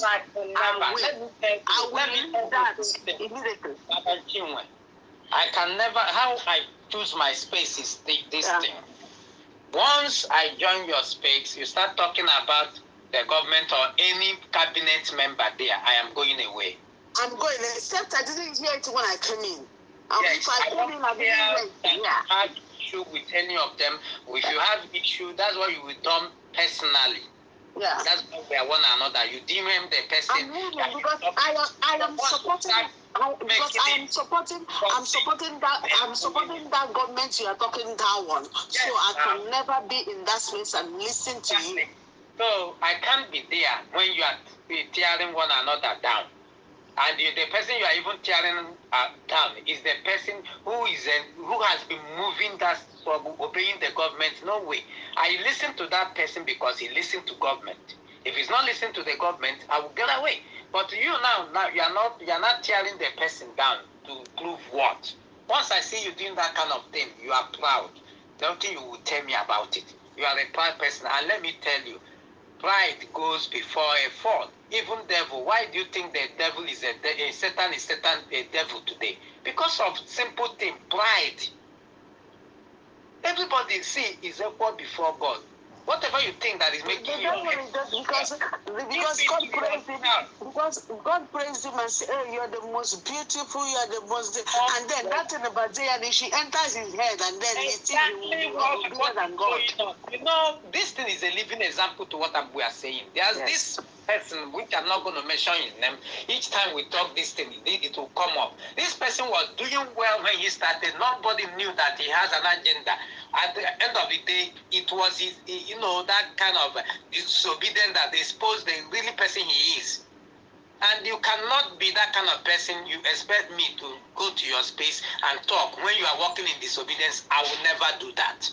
I will leave that immediately. I can never. How I choose my space is this thing. Once I join your space, you start talking about the government or any cabinet member there, I am going away. I'm going, except I didn't hear it when I came in. Yes, I don't hear that you have issue with any of them. If you have issue, that's what you will dump personally. Yeah. That's why we are one another. You deem him the person. I'm moving because I am supporting. I'm supporting that government you are talking that one. Yes, so I can never be in that space and listen to you. So I can't be there when you are tearing one another down. And the person you are even tearing down is the person who has been moving that struggle, obeying the government. No way. I listen to that person because he listened to government. If he's not listening to the government, I will get away. But you now you are not tearing the person down to prove what. Once I see you doing that kind of thing, you are proud. Don't think you will tell me about it. You are a proud person, and let me tell you, pride goes before a fall. Even devil. Why do you think the devil is Satan is a devil today? Because of simple thing, pride. Everybody is equal before God. Whatever you think that is making you because God praised him. Because God praised him and said, "Hey, you're the most beautiful. You're the most." And then that thing about and she enters his head, and then he thinks he will be bigger than God. You know, this thing is a living example to what we are saying. There's this person, which I'm not going to mention his name. Each time we talk this thing, it will come up. This person was doing well when he started. Nobody knew that he has an agenda. At the end of the day, it was his, that kind of disobedience that exposed the really person he is. And you cannot be that kind of person. You expect me to go to your space and talk when you are walking in disobedience. I will never do that.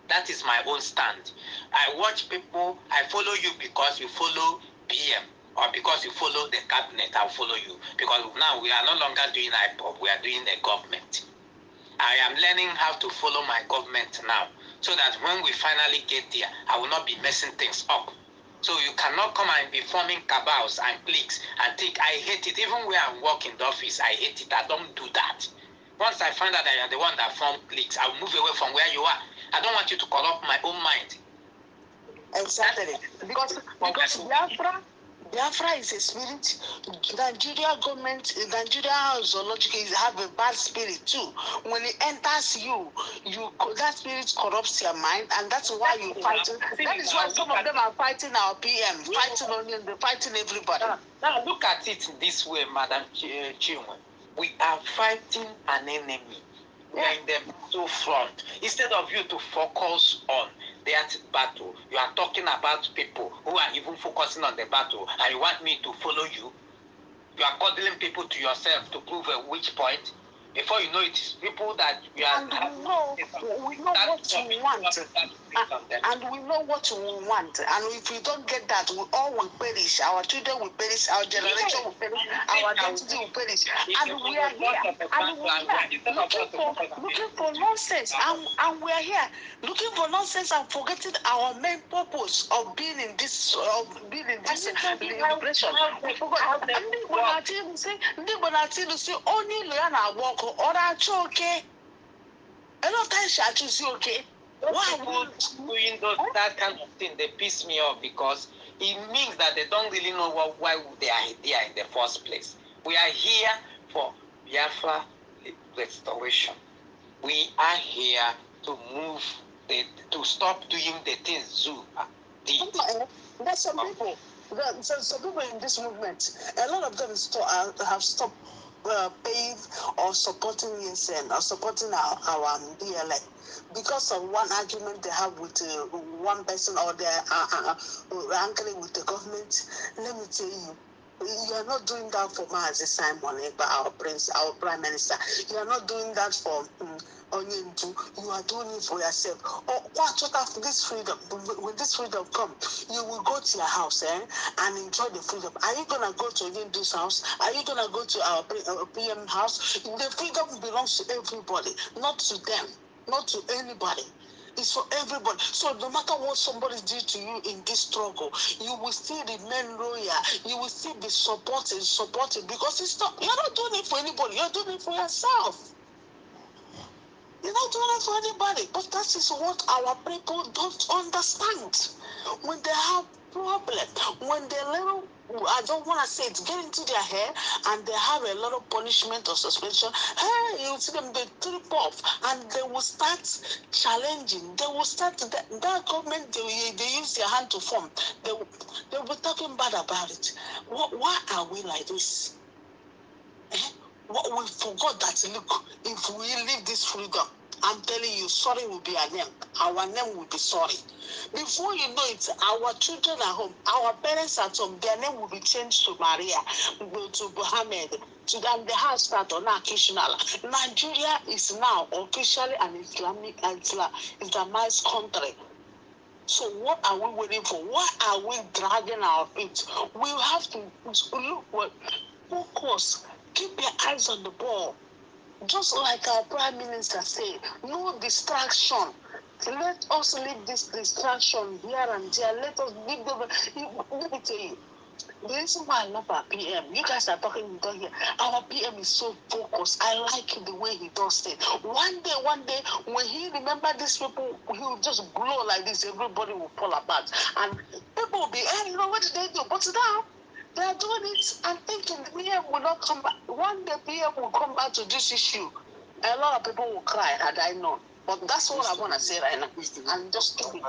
That is my own stand. I watch people. I follow you because you follow PM, or because you follow the cabinet. I'll follow you because now we are no longer doing IPOP. We are doing the government. I am learning how to follow my government now, so that when we finally get there, I will not be messing things up. So you cannot come and be forming cabals and cliques and think. I hate it. Even when I work in the office, I hate it. I don't do that. Once I find out that you are the one that formed cliques, I will move away from where you are. I don't want you to corrupt my own mind. Exactly. Because Biafra is a spirit. Nigeria government, Nigeria zoological have a bad spirit too. When it enters you, that spirit corrupts your mind, and that's why you fight. That is why some of them are fighting our PM, fighting onion, fighting everybody. Now look at it this way, Madam Chinwe. We are fighting an enemy. We are in the battlefront. Instead of you to focus on that battle, you are talking about people who are even focusing on the battle, and you want me to follow you. You are coddling people to yourself to prove which point. Before you know it, is people that you are. And we know what you want. And we know what we want. And if we don't get that, we all will perish. Our children will perish. Our generation will perish. Our identity will perish. And we are here. And we are looking for nonsense. And we are here looking for nonsense and forgetting our main purpose of being in this liberation. We forgot. Ndị Igbo na-atụ say only ya na-agba ọkụ ọ na-achụ oke. A lot of times she achụzi oke. Why doing that kind of thing? They piss me off because it means that they don't really know why they are there in the first place. We are here for Biafra restoration. We are here to move, to stop doing the things Zoo did. There's some people. Some people in this movement, a lot of them have stopped paying or supporting Yinsen or supporting our DLA because of one argument they have with one person, or they're angry with the government. Let me tell you, you are not doing that for Mazi Simon, our prime minister. You are not doing that for Onyendu. You are doing it for yourself. Or what after this freedom? When this freedom comes, you will go to your house and enjoy the freedom. Are you gonna go to Onyendu's house? Are you gonna go to our PM house? The freedom belongs to everybody, not to them, not to anybody. It's for everybody. So no matter what somebody did to you in this struggle, you will still remain loyal. You will still be supported, because you're not doing it for anybody. You're doing it for yourself. You're not doing it for anybody. But that is what our people don't understand. When they have problem. When they little, I don't want to say it, get into their hair and they have a lot of punishment or suspension, hey, you see them, they trip off and they will start challenging. They will start, that government, they use their hand to form. They will be talking bad about it. Why are we like this? What we forgot that, look, if we leave this freedom, I'm telling you, sorry will be our name. Our name will be sorry. Before you know it, our children at home, our parents at home, their name will be changed to Maria, to Mohammed, to them. They have started on occasional. Nigeria is now officially an Islamized country. So what are we waiting for? Why are we dragging our feet? We have to look, focus, keep your eyes on the ball. Just like our Prime Minister said, no distraction. Let us leave this distraction here and there. Let us leave them. Let me tell you, the reason why I love our PM, you guys are talking here. Our PM is so focused. I like the way he does it. One day, when he remember these people, he will just blow like this. Everybody will fall apart, and people will be, hey, you know what did they do? But now they are doing it and thinking the PM will not come back. One day, PM will come back to this issue. A lot of people will cry had I known. But that's what I want to say right now. And just keep it.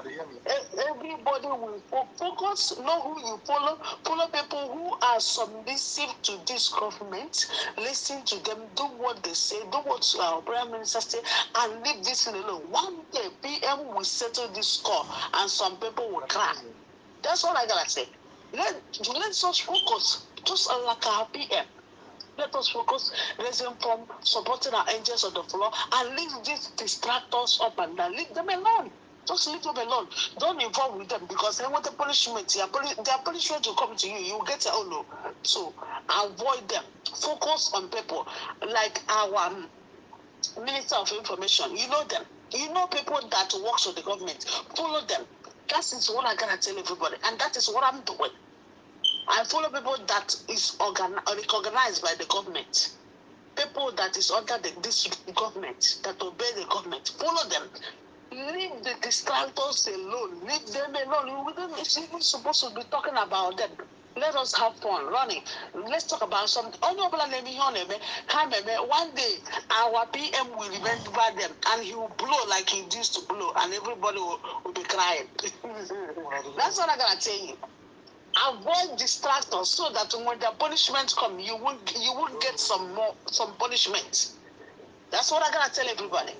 Everybody will focus, know who you follow. Follow people who are submissive to this government. Listen to them, do what they say, do what our Prime Minister say, and leave this alone. One day, PM will settle this score, and some people will cry. That's all I gotta say. Let us focus, just like our PM. Let us focus, let's inform, supporting our angels on the floor, and leave these distractors up and down. Leave them alone. Just leave them alone. Don't involve with them, because then with the punishment, their punishment will come to you. You will get your own. So avoid them. Focus on people like our Minister of Information. You know them. You know people that works for the government. Follow them. That is what I gotta tell everybody, and that is what I'm doing. I follow people that is recognized by the government. People that is under this government, that obey the government. Follow them. Leave the distractors alone. Leave them alone. We don't even supposed to be talking about them. Let us have fun running. Let's talk about something. One day, our PM will remember them, and he will blow like he used to blow, and everybody will be crying. That's what I gotta tell you. Avoid distractors so that when the punishment come, you won't get some punishment. That's what I gotta tell everybody.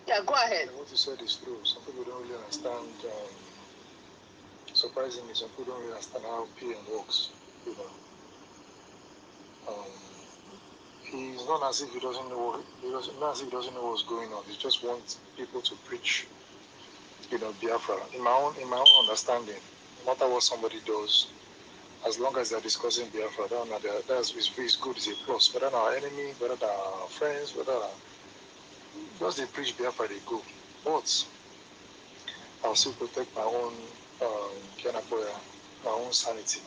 Yeah, go ahead. What you said is true. Some people don't really understand. Surprisingly, some people don't really understand how PM works. You know, he's not as if he doesn't know. Not as if he doesn't know what's going on. He just wants people to preach. You know, Biafra. In my own understanding, no matter what somebody does, as long as they're discussing Biafra, that's good, is a plus. Whether our enemy, whether our friends, whether just they preach Biafra, they go. But I'll still protect my own my own sanity.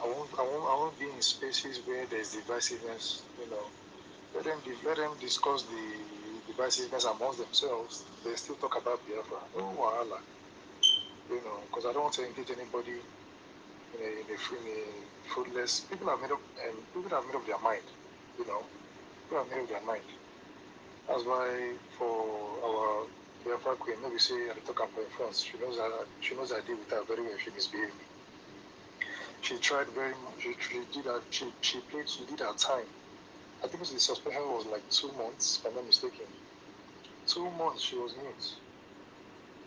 I won't be in spaces where there's divisiveness. You know, let them discuss the divisiveness amongst themselves. They still talk about Biafra. No wahala. You know, because I don't want to engage anybody in a fruitless. People have made up their mind. You know, people have made up their mind. That's why for our Biafra queen, maybe say I talk about her friends. She knows I deal with her very well if she misbehaves. She tried very much. She did her time. I think the suspension was like 2 months, if I'm not mistaken. 2 months she was mute.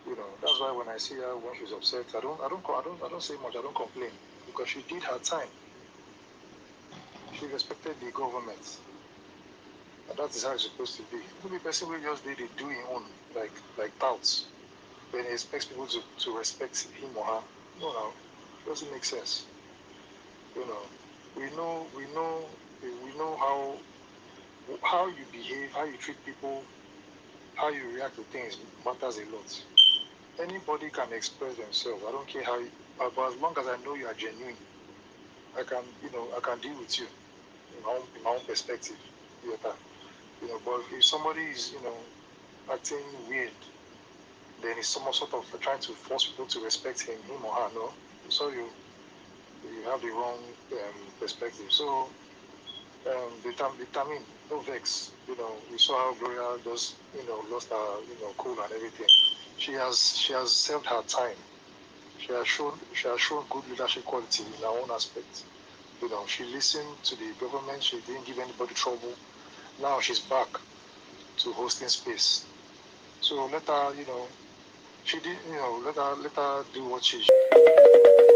You know, that's why when I see her when she's upset, I don't say much. I don't complain because she did her time. She respected the government, and that is how it's supposed to be. Maybe person will just did it doing own like touts. Then he expects people to respect him or her. No, it doesn't make sense. You know, we know how you behave, how you treat people, how you react to things matters a lot. Anybody can express themselves. I don't care how, but as long as I know you are genuine, I can deal with you in my own perspective. You know, but if somebody is acting weird, then he's sort of trying to force people to respect him or her. No, so you have the wrong perspective. So determine, no vex. You know, we saw how Gloria just lost her cool and everything. She has served her time. She has shown good leadership quality in her own aspect. You know, she listened to the government. She didn't give anybody trouble. Now she's back to hosting space. So let her, she did, let her do what she should.